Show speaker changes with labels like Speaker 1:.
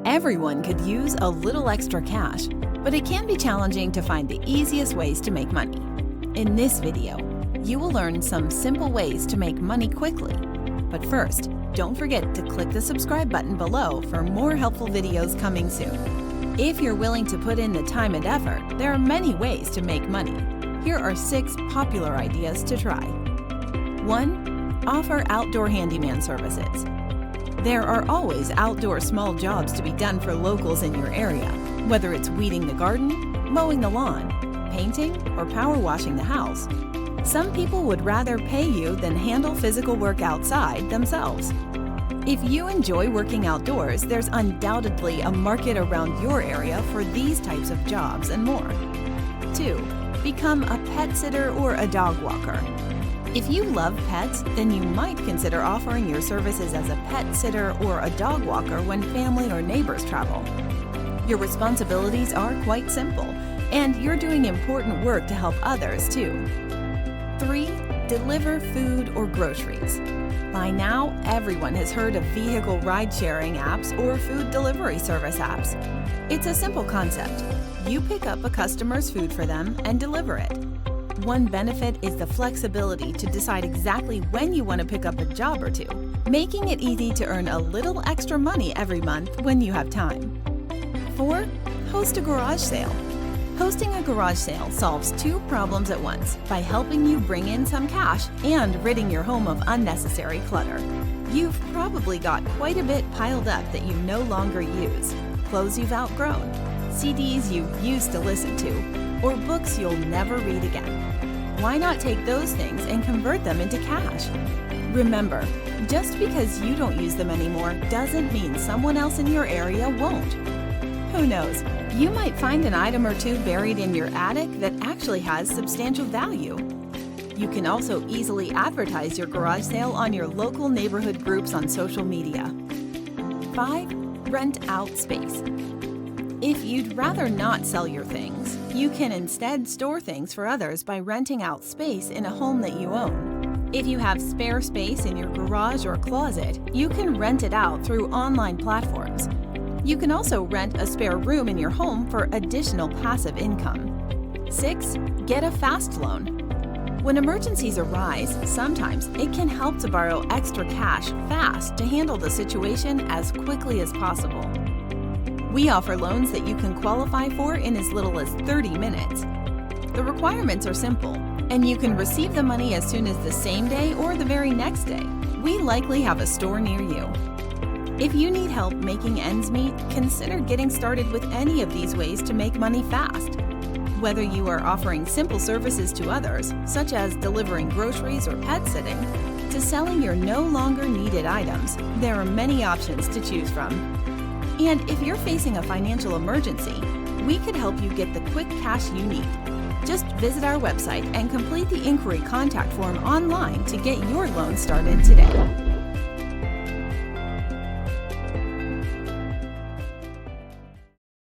Speaker 1: Everyone could use a little extra cash, but it can be challenging to find the easiest ways to make money. In this video, you will learn some simple ways to make money quickly. But first, don't forget to click the subscribe button below for more helpful videos coming soon. If you're willing to put in the time and effort, there are many ways to make money. Here are 6 popular ideas to try. 1. Offer outdoor handyman services. There are always outdoor small jobs to be done for locals in your area, whether it's weeding the garden, mowing the lawn, painting, or power washing the house. Some people would rather pay you than handle physical work outside themselves. If you enjoy working outdoors, there's undoubtedly a market around your area for these types of jobs and more. 2. Become a pet sitter or a dog walker. If you love pets, then you might consider offering your services as a pet sitter or a dog walker when family or neighbors travel. Your responsibilities are quite simple, and you're doing important work to help others too. 3. Deliver food or groceries. By now, everyone has heard of vehicle ride-sharing apps or food delivery service apps. It's a simple concept. You pick up a customer's food for them and deliver it. One benefit is the flexibility to decide exactly when you want to pick up a job or two, making it easy to earn a little extra money every month when you have time. 4. Host a garage sale. Hosting a garage sale solves 2 problems at once by helping you bring in some cash and ridding your home of unnecessary clutter. You've probably got quite a bit piled up that you no longer use, clothes you've outgrown, CDs you used to listen to, or books you'll never read again. Why not take those things and convert them into cash? Remember, just because you don't use them anymore doesn't mean someone else in your area won't. Who knows, you might find an item or two buried in your attic that actually has substantial value. You can also easily advertise your garage sale on your local neighborhood groups on social media. 5. Rent out space. If you'd rather not sell your things, you can instead store things for others by renting out space in a home that you own. If you have spare space in your garage or closet, you can rent it out through online platforms. You can also rent a spare room in your home for additional passive income. 6. Get a fast loan. When emergencies arise, sometimes it can help to borrow extra cash fast to handle the situation as quickly as possible. We offer loans that you can qualify for in as little as 30 minutes. The requirements are simple, and you can receive the money as soon as the same day or the very next day. We likely have a store near you. If you need help making ends meet, consider getting started with any of these ways to make money fast. Whether you are offering simple services to others, such as delivering groceries or pet sitting, to selling your no longer needed items, there are many options to choose from. And if you're facing a financial emergency, we could help you get the quick cash you need. Just visit our website and complete the inquiry contact form online to get your loan started today.